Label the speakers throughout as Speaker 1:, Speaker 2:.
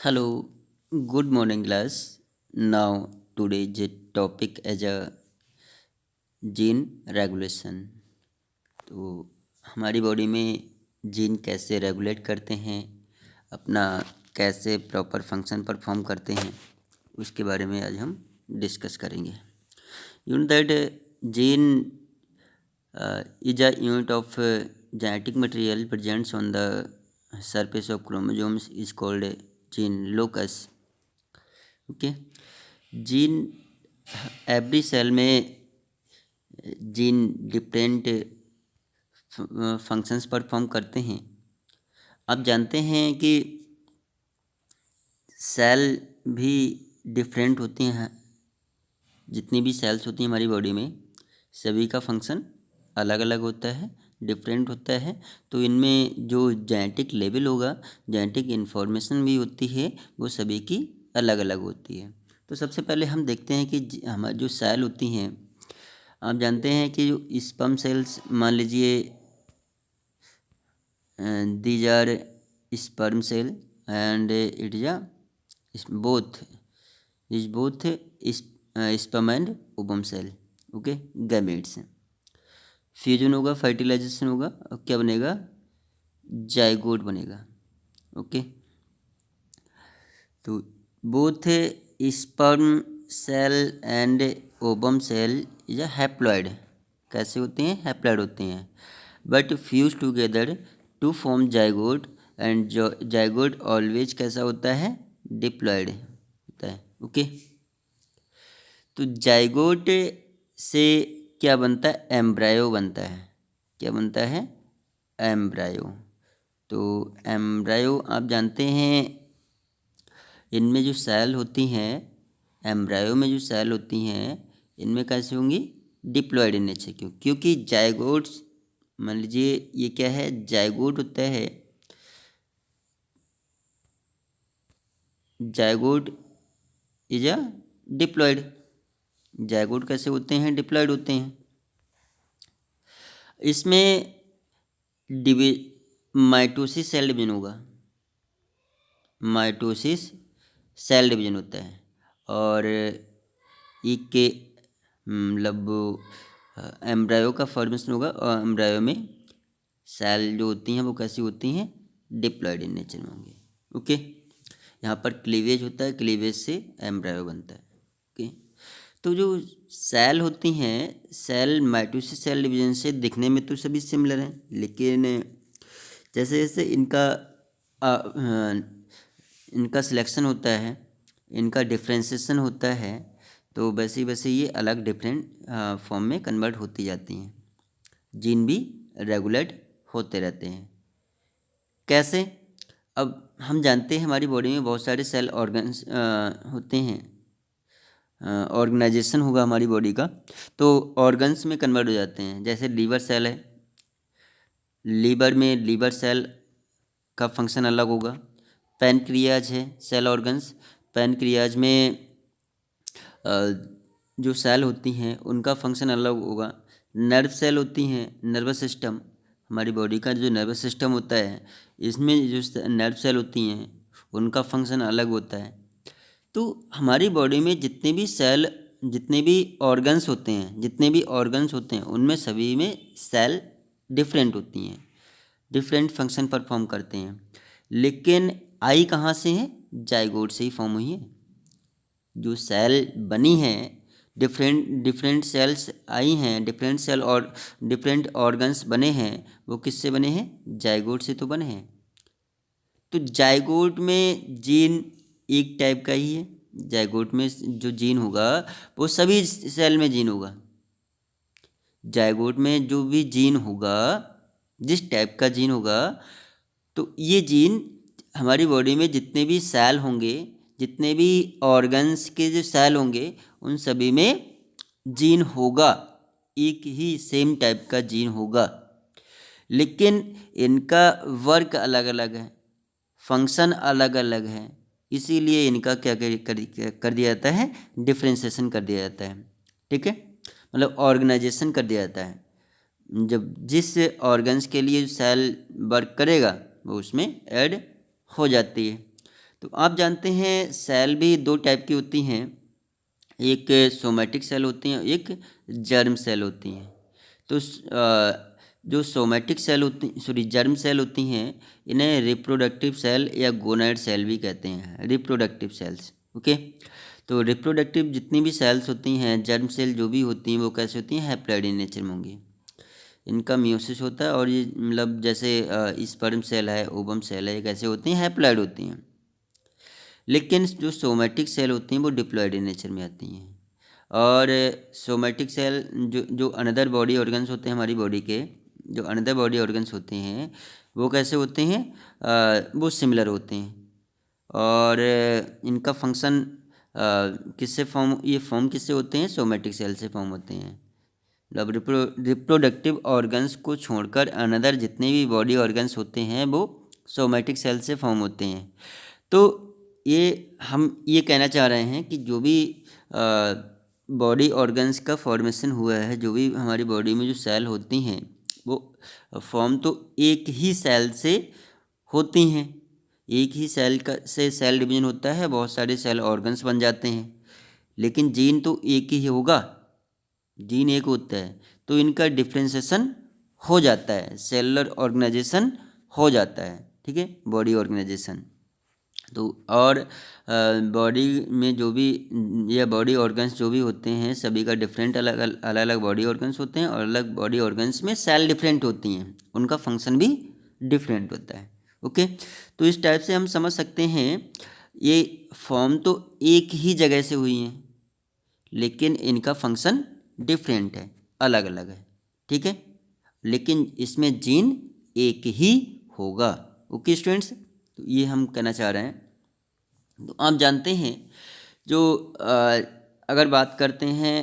Speaker 1: Hello, good morning class. Now today's topic is a gene regulation. तो हमारी body में gene कैसे regulate करते हैं, अपना कैसे प्रॉपर फंक्शन परफॉर्म करते हैं, उसके बारे में आज हम डिस्कस करेंगे। Unit that gene is a unit of genetic material present on the surface of chromosomes is called a gene locus. Okay, gene every cell में जीन डिफरेंट फंक्शंस परफॉर्म करते हैं। आप जानते हैं कि सेल भी डिफरेंट होती हैं। जितनी भी सेल्स होती हैं हमारी बॉडी में, सभी का फंक्शन अलग अलग होता है, डिफरेंट होता है। तो इनमें जो जेनेटिक लेवल होगा, जेनेटिक इन्फॉर्मेशन भी होती है, वो सभी की अलग अलग होती है। तो सबसे पहले हम देखते हैं कि हमारी जो सेल होती हैं, आप जानते हैं कि जो स्पर्म सेल्स, मान लीजिए these are sperm cell and it is both sperm and ovum cell. Okay, gametes. Fusion होगा, फर्टिलाइजेशन होगा और क्या बनेगा? जाइगोट बनेगा। ओके, तो both sperm cell and ovum cell is haploid. कैसे होते हैं? हैप्लॉइड होते हैं, but fuse together to form zygote. And zygote always कैसा होता है? डिप्लॉइड होता है। ओके, तो जाइगोट से क्या बनता है? एम्ब्रायो बनता है। क्या बनता है? एम्ब्रायो। तो एम्ब्रायो आप जानते हैं, इनमें जो सेल होती हैं, एम्ब्रायो में जो सेल होती हैं, इनमें कैसे होंगी? Diploid in nature. क्योंकि जाइगोट्स, मान लीजिए ये क्या है? जाइगोट होता है। Zygote is a diploid. Zygote कैसे होते हैं? डिप्लॉइड होते हैं। इसमें डिवि माइटोसिस सेल डिवीजन होगा। माइटोसिस सेल डिवीजन होता है। और एक के मतलब एम्ब्रायो का फॉर्मेशन होगा, और एम्ब्रायो में सेल जो होती हैं वो कैसी होती हैं? डिप्लॉइड इन नेचर में होंगे। ओके, यहाँ पर क्लीवेज होता है, क्लीवेज से एम्ब्रायो बनता है। ओके, तो जो सेल होती हैं, सेल माइटोसिस सेल डिवीजन से दिखने में तो सभी सिमिलर हैं, लेकिन जैसे जैसे इनका सिलेक्शन होता है, इनका डिफ्रेंसिएशन होता है, तो वैसे वैसे ये अलग डिफरेंट फॉर्म में कन्वर्ट होती जाती हैं। जीन भी रेगुलेट होते रहते हैं। कैसे? अब हम जानते हैं हमारी बॉडी में बहुत सारे सेल ऑर्गन्स होते हैं। ऑर्गेनाइजेशन होगा हमारी बॉडी का, तो ऑर्गन्स में कन्वर्ट हो जाते हैं। जैसे लीवर सेल है, लीवर में लीवर सेल का फंक्शन अलग होगा। पैनक्रियाज है सेल ऑर्गन्स, पैनक्रियाज में जो सेल होती हैं उनका फंक्शन अलग होगा। नर्व सेल होती हैं, नर्वस सिस्टम, हमारी बॉडी का जो नर्वस सिस्टम होता है, इसमें जो नर्व सेल होती हैं उनका फंक्शन अलग होता है। तो हमारी बॉडी में जितने भी सेल, जितने भी ऑर्गन्स होते हैं, जितने भी ऑर्गन्स होते हैं, उनमें सभी में सेल डिफरेंट होती हैं, डिफरेंट फंक्शन परफॉर्म करते हैं। लेकिन आई कहाँ से है? जाइगोट से ही फॉर्म हुई है। जो सेल बनी हैं, डिफरेंट डिफरेंट सेल्स आई हैं, डिफरेंट सेल और डिफरेंट ऑर्गन्स बने हैं, वो किससे बने हैं? जाइगोट से तो बने हैं। तो जाइगोट में जीन एक टाइप का ही है। जाइगोट में जो जीन होगा वो सभी सेल में जीन होगा। जाइगोट में जो भी जीन होगा, जिस टाइप का जीन होगा, तो ये जीन हमारी बॉडी में जितने भी सेल होंगे, जितने भी ऑर्गन्स के जो सेल होंगे, उन सभी में जीन होगा, एक ही सेम टाइप का जीन होगा। लेकिन इनका वर्क अलग अलग है, फंक्शन अलग अलग है, इसीलिए इनका क्या कर दिया जाता है? डिफ्रेंसिएशन कर दिया जाता है। ठीक है, मतलब ऑर्गेनाइजेशन कर दिया जाता है। जब जिस ऑर्गन्स के लिए सेल वर्क करेगा वो उसमें ऐड हो जाती है। तो आप जानते हैं सेल भी दो टाइप की होती हैं, एक सोमैटिक सेल होती हैं, एक जर्म सेल होती हैं। तो जो सोमैटिक सेल होती जर्म सेल होती हैं, इन्हें रिप्रोडक्टिव सेल या गोनाइड सेल भी कहते हैं, रिप्रोडक्टिव सेल्स। ओके, तो रिप्रोडक्टिव जितनी भी सेल्स होती हैं, जर्म सेल जो भी होती हैं, वो कैसे होती हैं, हैप्लॉइड इन नेचर में होंगी। इनका मियोसिस होता है और ये मतलब जैसे स्पर्म सेल है, ओवम सेल है, ये कैसे होती हैं, हैप्लॉइड होती हैं। लेकिन जो सोमैटिक सेल होती हैं वो डिप्लॉइड इन नेचर में आती हैं। और सोमैटिक सेल जो अनदर बॉडी ऑर्गन्स होते हैं, हमारी बॉडी के जो अनदर बॉडी ऑर्गन्स होते हैं, वो कैसे होते हैं, वो सिमिलर होते हैं। और इनका फंक्शन किससे फॉर्म किससे होते हैं, सोमैटिक सेल से फॉर्म होते हैं। मतलब रिप्रोडक्टिव ऑर्गन्स को छोड़कर अनदर जितने भी बॉडी ऑर्गन्स होते हैं वो सोमैटिक सेल से फॉर्म होते हैं। तो ये हम ये कहना चाह रहे हैं कि जो भी बॉडी ऑर्गन्स का फॉर्मेशन हुआ है, जो भी हमारी बॉडी में जो सेल होती हैं, वो फॉर्म तो एक ही सेल से होती हैं। एक ही सेल का से सेल डिवीजन होता है, बहुत सारे सेल ऑर्गन्स बन जाते हैं, लेकिन जीन तो एक ही होगा, जीन एक होता है, तो इनका डिफ्रेंसिएशन हो जाता है, सेलुलर ऑर्गेनाइजेशन हो जाता है। ठीक है, बॉडी ऑर्गेनाइजेशन। तो और बॉडी में जो भी या बॉडी ऑर्गन्स जो भी होते हैं, सभी का डिफरेंट अलग अलग बॉडी ऑर्गन्स होते हैं, और अलग बॉडी ऑर्गन्स में सेल डिफरेंट होती हैं, उनका फंक्शन भी डिफरेंट होता है। ओके, तो इस टाइप से हम समझ सकते हैं ये फॉर्म तो एक ही जगह से हुई हैं, लेकिन इनका फंक्शन डिफरेंट है, अलग अलग है। ठीक है, लेकिन इसमें जीन एक ही होगा। ओके स्टूडेंट्स, तो ये हम कहना चाह रहे हैं। तो आप जानते हैं जो अगर बात करते हैं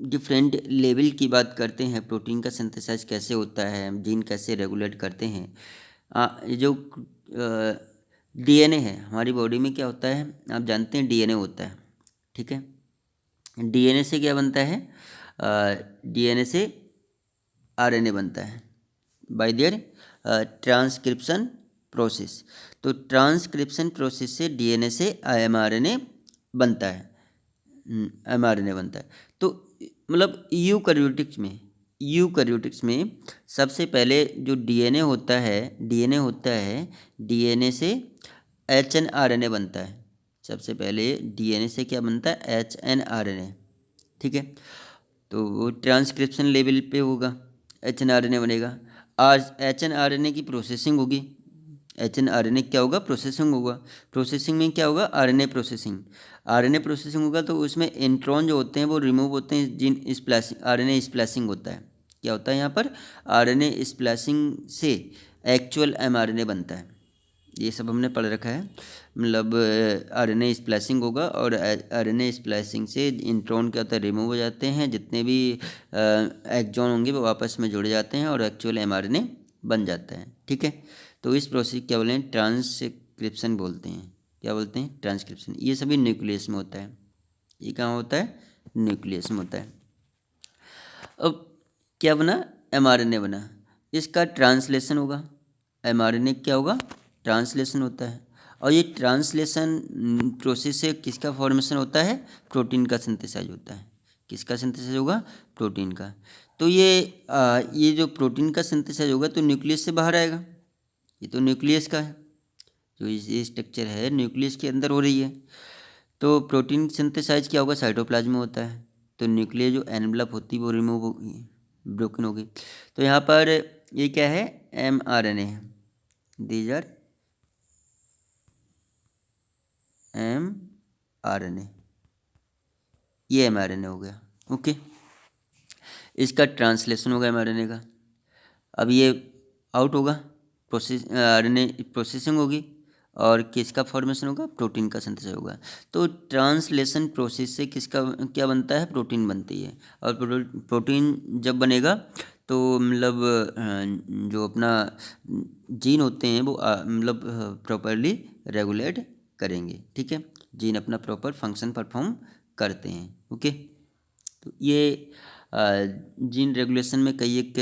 Speaker 1: डिफरेंट लेवल की बात करते हैं, प्रोटीन का सिंथेसाइज कैसे होता है, जीन कैसे रेगुलेट करते हैं। ये जो डीएनए है हमारी बॉडी में क्या होता है, आप जानते हैं डीएनए होता है। ठीक है, डीएनए से क्या बनता है, डीएनए से आरएनए बनता है बाय देयर ट्रांसक्रिप्शन प्रोसेस। तो ट्रांसक्रिप्शन प्रोसेस से डीएनए से एमआरएनए बनता है, एमआरएनए बनता है। तो मतलब यूकैरियोटिक्स में सबसे पहले जो डीएनए होता है, डीएनए से एचएनआरएनए बनता है। सबसे पहले डीएनए से क्या बनता है, एचएनआरएनए। ठीक है, तो वो ट्रांसक्रिप्शन लेवल पे होगा, एचएनआरएनए बनेगा। आज एचएनआरएनए की प्रोसेसिंग होगी, एचएनआरएनए क्या होगा, प्रोसेसिंग होगा। प्रोसेसिंग में क्या होगा, आरएनए प्रोसेसिंग होगा। तो उसमें इंट्रॉन जो होते हैं वो रिमूव होते हैं, जीन स्प्लाइसिंग, आरएनए स्प्लाइसिंग होता है। क्या होता है यहाँ पर, आरएनए स्प्लाइसिंग से एक्चुअल एमआरएनए बनता है। ये सब हमने पढ़ रखा है। मतलब आरएनए स्प्लाइसिंग होगा, और आरएनए स्प्लाइसिंग से इंट्रॉन क्या होता है, रिमूव हो जाते हैं, जितने भी एक्सॉन होंगे वो आपस में जुड़ जाते हैं और एक्चुअल एमआरएनए बन जाता है। ठीक है, तो इस प्रोसेस क्या बोलते हैं, ट्रांसक्रिप्शन बोलते हैं। क्या बोलते हैं, ट्रांसक्रिप्शन। ये सभी न्यूक्लियस में होता है। ये कहाँ होता है, न्यूक्लियस में होता है। अब क्या बना, एमआरएनए बना, इसका ट्रांसलेशन होगा। एमआरएनए क्या होगा, ट्रांसलेशन होता है। और ये ट्रांसलेशन प्रोसेस से किसका फॉर्मेशन होता है, प्रोटीन का सिंथेसाइज होता है। किसका सिंथेसाइज होगा, प्रोटीन का। तो ये जो प्रोटीन का सिंथेसाइज होगा तो न्यूक्लियस से बाहर आएगा। ये तो न्यूक्लियस का है, जो ये स्ट्रक्चर है न्यूक्लियस के अंदर हो रही है। तो प्रोटीन सिंथेसाइज क्या होगा, साइटोप्लाज्म में होता है। तो न्यूक्लियस जो एनवलप होती है वो रिमूव होगी, ब्रोकन होगी। तो यहाँ पर ये क्या है, एमआरएनए है, दीज आर एमआरएनए, ये एमआरएनए हो गया। ओके, इसका ट्रांसलेशन होगा एमआरएनए का। अब ये आउट होगा, आरएनए प्रोसेसिंग होगी, और किसका फॉर्मेशन होगा, प्रोटीन का सिंथेसिस होगा। तो ट्रांसलेशन प्रोसेस से किसका क्या बनता है, प्रोटीन बनती है। और प्रोटीन जब बनेगा तो मतलब जो अपना जीन होते हैं वो मतलब प्रॉपरली रेगुलेट करेंगे। ठीक है, जीन अपना प्रॉपर फंक्शन परफॉर्म करते हैं। ओके, तो ये जीन रेगुलेशन में कई एक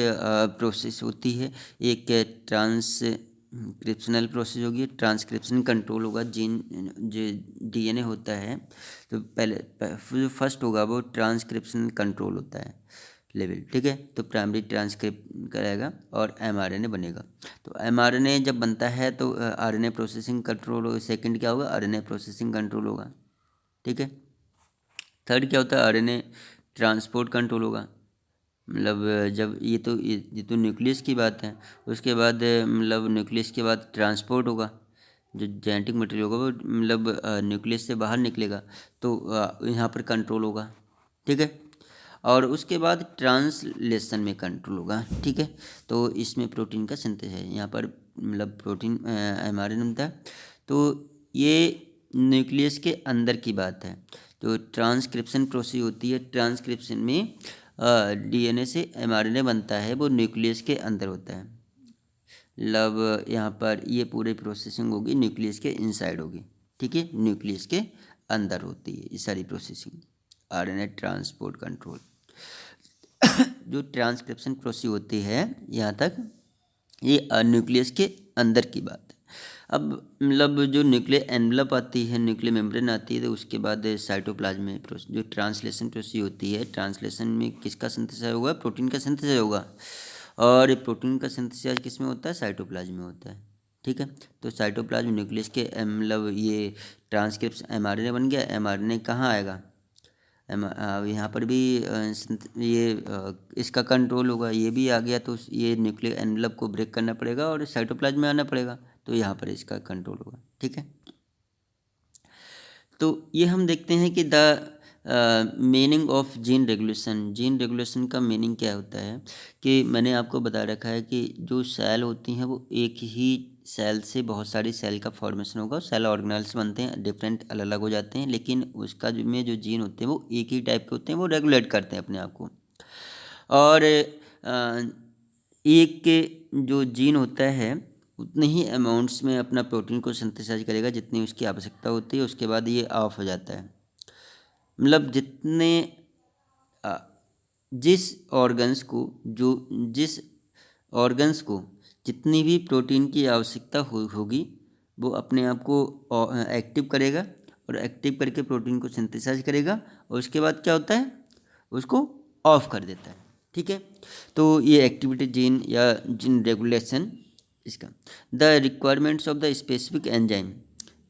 Speaker 1: प्रोसेस होती है। एक ट्रांसक्रिप्शनल प्रोसेस होगी, ट्रांसक्रिप्शन कंट्रोल होगा। जीन जो डीएनए होता है तो पहले जो फर्स्ट होगा वो ट्रांसक्रिप्शन कंट्रोल होता है लेवल, ठीक है। तो प्राइमरी ट्रांसक्रिप्ट करेगा और एमआरएनए बनेगा। तो एमआरएनए जब बनता है तो आरएनए प्रोसेसिंग कंट्रोल होगा। सेकंड क्या होगा, आरएनए प्रोसेसिंग कंट्रोल होगा, ठीक है। थर्ड क्या होता है, आरएनए ट्रांसपोर्ट कंट्रोल होगा। मतलब जब ये तो न्यूक्लियस की बात है। उसके बाद मतलब न्यूक्लियस के बाद ट्रांसपोर्ट होगा, जो जेनेटिक मटेरियल होगा वो मतलब न्यूक्लियस से बाहर निकलेगा, तो यहाँ पर कंट्रोल होगा, ठीक है। और उसके बाद ट्रांसलेशन में कंट्रोल होगा, ठीक है। तो इसमें प्रोटीन का सिंथेसिस है यहाँ पर, मतलब प्रोटीन एमआरएनए बनता है। तो ये न्यूक्लियस के अंदर की बात है। तो ट्रांसक्रिप्शन प्रोसेस होती है, ट्रांसक्रिप्शन में डीएनए से एमआरएनए बनता है, वो न्यूक्लियस के अंदर होता है। मतलब यहाँ पर ये पूरी प्रोसेसिंग होगी न्यूक्लियस के इनसाइड होगी, ठीक है। न्यूक्लियस के अंदर होती है ये सारी प्रोसेसिंग, आरएनए ट्रांसपोर्ट कंट्रोल। जो ट्रांसक्रिप्शन प्रोसेस होती है यहाँ तक, ये न्यूक्लियस के अंदर की बात है। अब मतलब जो न्यूक्लियर एनवलप आती है, न्यूक्लियर मेम्ब्रेन आती है, तो उसके बाद साइटोप्लाज्म में जो ट्रांसलेशन प्रोसेस होती है, ट्रांसलेशन में किसका सिंथेसिस होगा, प्रोटीन का सिंथेसिस होगा। और ये प्रोटीन का सिंथेसिस किस में होता है, साइटोप्लाज्म में होता है, ठीक है। तो साइटोप्लाज्म न्यूक्लियस के मतलब ये ट्रांसक्रिप्शन एमआरएनए बन गया। एमआरएनए कहाँ आएगा, यहाँ पर भी इसका कंट्रोल होगा। ये भी आ गया तो ये न्यूक्लियर एनवलप को ब्रेक करना पड़ेगा और साइटोप्लाज्म में आना पड़ेगा, तो यहाँ पर इसका कंट्रोल होगा, ठीक है। तो ये हम देखते हैं कि the meaning of gene regulation. Gene regulation का मीनिंग क्या होता है कि मैंने आपको बता रखा है कि जो सेल होती हैं वो एक ही सेल से बहुत सारी सेल का फॉर्मेशन होगा, सेल ऑर्गेनेल्स बनते हैं, डिफरेंट अलग अलग हो जाते हैं, लेकिन उसका जो जीन होते हैं वो एक ही टाइप के होते हैं, वो रेगुलेट करते हैं अपने आप को। और एक के जो जीन होता है उतने ही अमाउंट्स में अपना प्रोटीन को सिंथेसाइज करेगा जितनी उसकी आवश्यकता होती है, उसके बाद ये ऑफ हो जाता है। मतलब जिस ऑर्गन्स को जिस ऑर्गन्स को जितनी भी प्रोटीन की आवश्यकता होगी वो अपने आप को एक्टिव करेगा और एक्टिव करके प्रोटीन को सिंथेसाइज करेगा, और उसके बाद क्या होता है, उसको ऑफ कर देता है, ठीक है। तो ये एक्टिविटी जीन या जीन रेगुलेशन इसका। The requirements of the specific enzyme,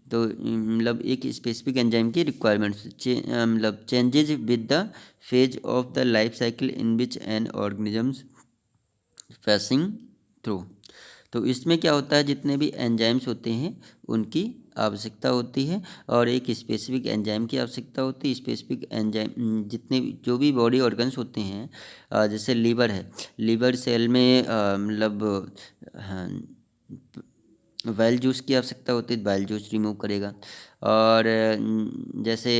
Speaker 1: तो मतलब एक स्पेसिफिक एंजाइम की रिक्वायरमेंट्स मतलब changes with the phase of the life cycle in which N organisms passing through. तो इसमें क्या होता है, जितने भी एंजाइम्स होते हैं उनकी आवश्यकता होती है, और एक स्पेसिफिक एंजाइम की आवश्यकता होती है। स्पेसिफिक एंजाइम जितने जो भी बॉडी ऑर्गन्स होते हैं, जैसे लीवर है, लीवर सेल में मतलब बाइल जूस की आवश्यकता होती है, बाइल जूस रिमूव करेगा। और जैसे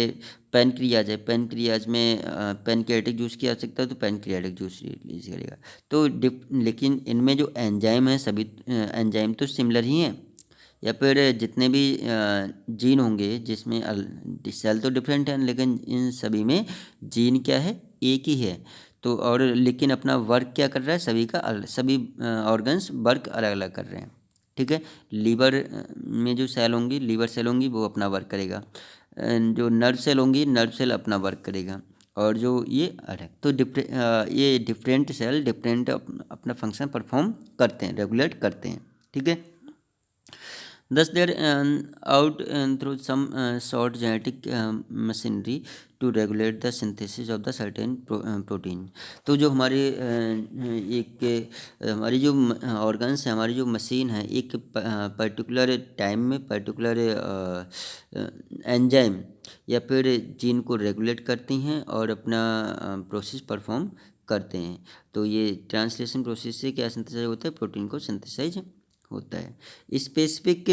Speaker 1: पैनक्रियाज है, पैनक्रियाज में पैनक्रियाटिक जूस की आवश्यकता है तो पैनक्रियाटिक जूस रिलीज करेगा। तो लेकिन इनमें जो एंजाइम है सभी एंजाइम तो सिमिलर ही हैं, या फिर जितने भी जीन होंगे जिसमें सेल तो डिफरेंट हैं, लेकिन इन सभी में जीन क्या है, एक ही है। तो और लेकिन अपना वर्क क्या कर रहा है, सभी ऑर्गन्स वर्क अलग अलग कर रहे हैं, ठीक है। लीवर में जो सेल होंगी, लीवर सेल होंगी, वो अपना वर्क करेगा। जो नर्व सेल होंगी, नर्व सेल अपना वर्क करेगा। और जो ये अलग तो ये डिफरेंट सेल डिफरेंट अपना फंक्शन परफॉर्म करते हैं, रेगुलेट करते हैं, ठीक है। Thus, they are out through some short genetic machinery to regulate the synthesis of the certain protein. तो जो हमारे हमारी जो ऑर्गन्स है, हमारी जो मशीन है, एक पर्टिकुलर टाइम में पर्टिकुलर एंजाइम या फिर जीन को रेगुलेट करती हैं और अपना प्रोसेस परफॉर्म करते हैं। तो ये ट्रांसलेशन प्रोसेस से क्या सिंथेसाइज होता है, प्रोटीन को सिंथेसाइज होता है। स्पेसिफिक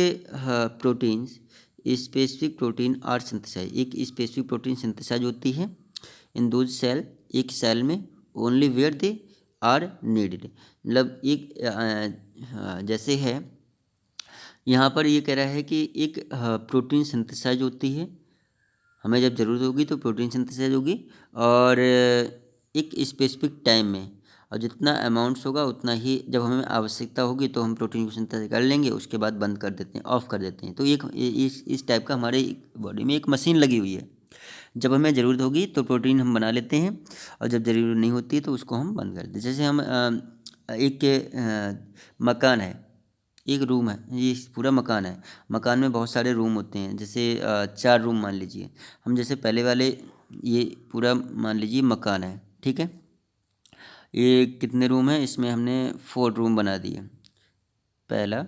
Speaker 1: प्रोटीन आर सिंथेसाइज, एक स्पेसिफिक प्रोटीन सिंथेसाइज होती है इन दो सेल, एक सेल में, only where they are needed. मतलब एक जैसे है यहाँ पर ये कह रहा है कि एक प्रोटीन सिंथेसाइज होती है, हमें जब ज़रूरत होगी तो प्रोटीन सिंथेसाइज होगी, और एक स्पेसिफिक टाइम में। और जितना अमाउंट्स होगा उतना ही जब हमें आवश्यकता होगी तो हम प्रोटीन को सिंथेसाइज कर लेंगे, उसके बाद बंद कर देते हैं, ऑफ कर देते हैं। तो एक इस टाइप का हमारे बॉडी में एक मशीन लगी हुई है। जब हमें ज़रूरत होगी तो प्रोटीन हम बना लेते हैं, और जब ज़रूरत नहीं होती तो उसको हम बंद कर देते हैं। जैसे हम एक मकान है, एक रूम है, ये पूरा मकान है, मकान में बहुत सारे रूम होते हैं। जैसे 4 रूम मान लीजिए, हम जैसे पहले वाले, ये पूरा मान लीजिए मकान है, ठीक है। ये कितने रूम है, इसमें हमने 4 रूम बना दिए, पहला,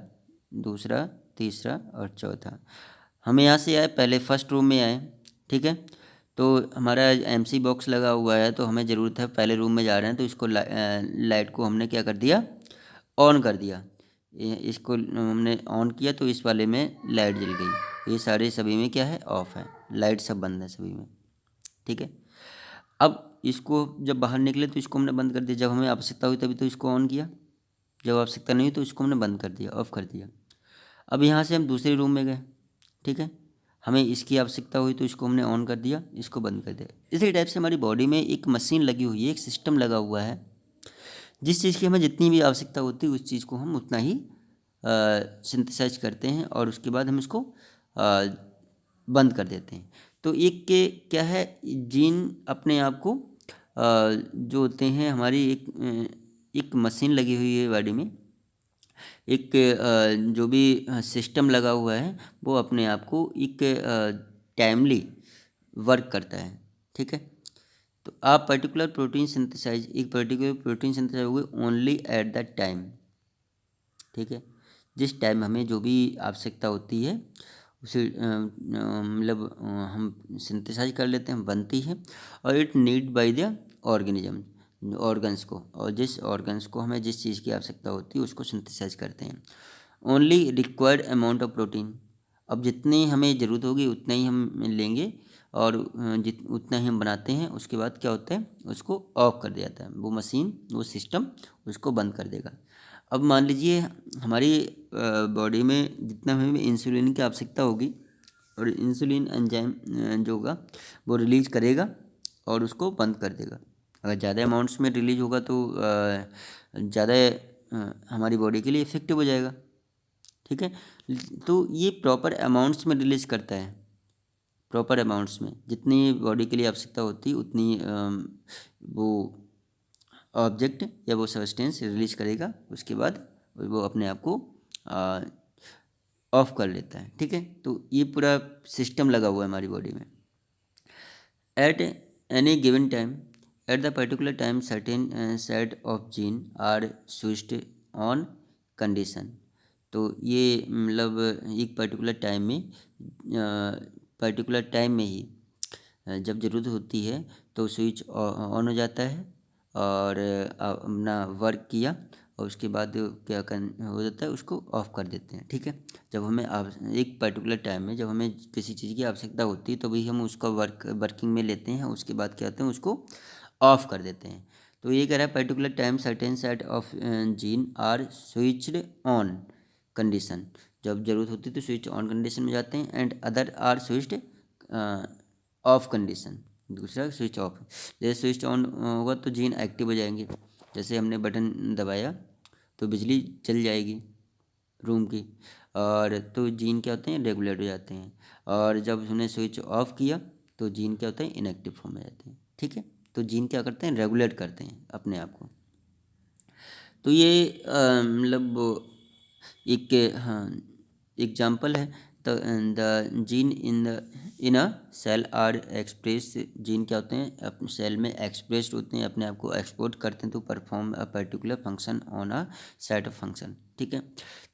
Speaker 1: दूसरा, तीसरा और चौथा। हम यहाँ से आए, पहले फर्स्ट रूम में आए, ठीक है। तो हमारा एमसी बॉक्स लगा हुआ है, तो हमें ज़रूरत है, पहले रूम में जा रहे हैं तो इसको लाइट को हमने क्या कर दिया, ऑन कर दिया। इसको हमने ऑन किया तो इस वाले में लाइट जल गई। ये सारे सभी में क्या है, ऑफ है, लाइट सब बंद है सभी में, ठीक है। अब इसको जब बाहर निकले तो इसको हमने बंद कर दिया, जब हमें आवश्यकता हुई तभी तो इसको ऑन किया, जब आवश्यकता नहीं हुई तो इसको हमने बंद कर दिया, ऑफ कर दिया। अब यहाँ से हम दूसरे रूम में गए, ठीक है, हमें इसकी आवश्यकता हुई तो इसको हमने ऑन कर दिया, इसको बंद कर दिया। इसी टाइप से हमारी बॉडी में एक मशीन लगी हुई है, एक सिस्टम लगा हुआ है, जिस चीज़ की हमें जितनी भी आवश्यकता होती है उस चीज़ को हम उतना ही सिंथेसाइज करते हैं, और उसके बाद हम इसको बंद कर देते हैं। तो एक के क्या है, जीन अपने आप को जो होते हैं, हमारी एक मशीन लगी हुई है बॉडी में, एक जो भी सिस्टम लगा हुआ है वो अपने आप को एक टाइमली वर्क करता है, ठीक है। तो आप पर्टिकुलर प्रोटीन सिंथेसाइज, एक पर्टिकुलर प्रोटीन सिंथेसाइज होगी ओनली एट द टाइम, ठीक है। जिस टाइम हमें जो भी आवश्यकता होती है उसे मतलब हम सिंथेसाइज कर लेते हैं, बनती है, और it need by the organism, organs को, और जिस ऑर्गन्स को हमें जिस चीज़ की आवश्यकता होती है उसको सिंथेसाइज करते हैं। Only required amount of protein, अब जितनी हमें ज़रूरत होगी उतना ही हम लेंगे, और उतना ही हम बनाते हैं, उसके बाद क्या होता है, उसको ऑफ कर दिया जाता है, वो मशीन, वो सिस्टम उसको बंद कर देगा। अब मान लीजिए हमारी बॉडी में जितना हमें इंसुलिन की आवश्यकता होगी, और इंसुलिन एंजाइम जो होगा वो रिलीज करेगा और उसको बंद कर देगा। अगर ज़्यादा अमाउंट्स में रिलीज होगा तो ज़्यादा हमारी बॉडी के लिए इफ़ेक्टिव हो जाएगा, ठीक है। तो ये प्रॉपर अमाउंट्स में रिलीज करता है, प्रॉपर अमाउंट्स में जितनी बॉडी के लिए आवश्यकता होती है उतनी वो ऑब्जेक्ट या वो सब्सटेंस रिलीज करेगा, उसके बाद वो अपने आप को ऑफ कर लेता है, ठीक है। तो ये पूरा सिस्टम लगा हुआ है हमारी बॉडी में। At any given time, at the particular time certain set of gene are switched on condition. तो ये मतलब एक पर्टिकुलर टाइम में, पर्टिकुलर टाइम में ही जब ज़रूरत होती है तो स्विच ऑन हो जाता है, और अपना वर्क किया, और उसके बाद क्या हो जाता है, उसको ऑफ़ कर देते हैं, ठीक है। जब हमें एक पर्टिकुलर टाइम में जब हमें किसी चीज़ की आवश्यकता होती है तो भी हम उसका वर्किंग में लेते हैं, उसके बाद क्या होते हैं, उसको ऑफ़ कर देते हैं। तो ये कह रहा है particular time certain set of gene are switched on condition, जब ज़रूरत होती है तो स्विच ऑन कंडीशन में जाते हैं, and other are switched off condition, दूसरा स्विच ऑफ। जैसे स्विच ऑन होगा तो जीन एक्टिव हो जाएंगे, जैसे हमने बटन दबाया तो बिजली चल जाएगी रूम की, और तो जीन क्या होते हैं, रेगुलेट हो जाते हैं, और जब हमने स्विच ऑफ किया तो जीन क्या होता है, इनएक्टिव फॉर्म में जाते हैं, ठीक है। तो जीन क्या करते हैं, रेगुलेट करते हैं अपने आप को। तो ये मतलब एक हाँ एग्जाम्पल है। तो the gene in a cell are express, gene क्या होते हैं, अपने सेल में एक्सप्रेस्ड होते हैं, अपने आप को एक्सपोर्ट करते हैं to perform a particular function on a set of function, ठीक है।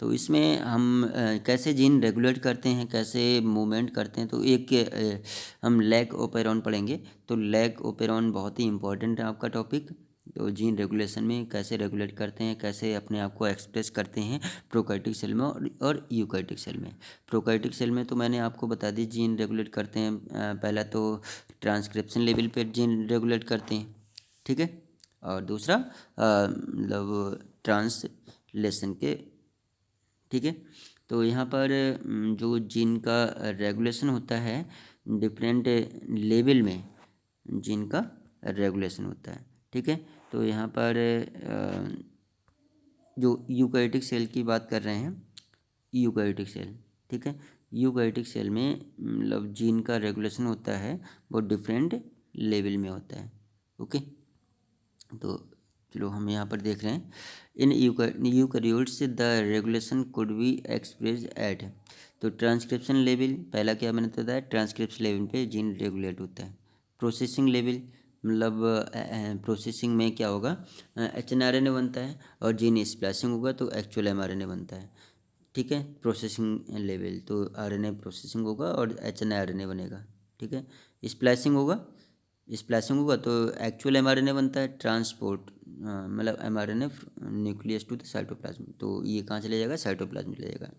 Speaker 1: तो इसमें हम कैसे जीन रेगुलेट करते हैं, कैसे मूवमेंट करते हैं, तो एक हम लैक ओपेरॉन पढ़ेंगे। तो लैक ओपेरॉन बहुत ही इंपॉर्टेंट है आपका टॉपिक। तो जीन रेगुलेशन में कैसे रेगुलेट करते हैं, कैसे अपने आप को एक्सप्रेस करते हैं प्रोकैरियोटिक सेल में और यूकैरियोटिक सेल में। प्रोकैरियोटिक सेल में तो मैंने आपको बता दी जीन रेगुलेट करते हैं, पहला तो ट्रांसक्रिप्शन लेवल पे जीन रेगुलेट करते हैं, ठीक है, और दूसरा मतलब ट्रांसलेशन के, ठीक है। तो यहाँ पर जो जीन का रेगुलेशन होता है, डिफरेंट लेवल में जीन का रेगुलेशन होता है, ठीक है। तो यहाँ पर जो यूकैरियोटिक सेल की बात कर रहे हैं, यूकैरियोटिक सेल, ठीक है। यूकैरियोटिक सेल में मतलब जीन का रेगुलेशन होता है वो डिफरेंट लेवल में होता है। ओके, तो चलो हम यहाँ पर देख रहे हैं in eukaryotes the regulation could be express at, तो ट्रांसक्रिप्शन लेवल, पहला क्या मैंने बताया, ट्रांसक्रिप्शन लेवल पे जीन रेगुलेट होता है। प्रोसेसिंग लेवल, मतलब प्रोसेसिंग में क्या होगा, एचएनआरएनए बनता है और जीन स्प्लाइसिंग होगा तो एक्चुअल एमआरएनए बनता है, ठीक है। प्रोसेसिंग लेवल तो आरएनए प्रोसेसिंग होगा और एचएनआरएनए बनेगा, ठीक है। स्प्लाइसिंग होगा, स्प्लाइसिंग होगा तो एक्चुअल एमआरएनए बनता है। ट्रांसपोर्ट मतलब mRNA nucleus to the cytoplasm, तो ये कहाँ चले जाएगा, साइटोप्लाज्म चले जाएगा।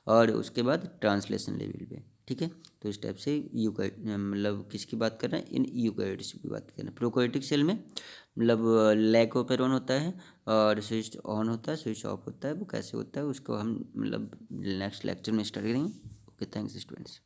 Speaker 1: और उसके बाद ट्रांसलेशन लेवल पे, ठीक है। तो इस टाइप से मतलब किसकी बात कर रहे हैं, इन यूकैरियोट्स की बात कर रहे हैं। प्रोकैरियोटिक सेल में मतलब लैक ऑफ ऑन होता है और स्विच ऑन होता है, स्विच ऑफ होता है। वो कैसे होता है उसको हम मतलब नेक्स्ट लेक्चर में स्टार्ट करेंगे। Okay, thanks students.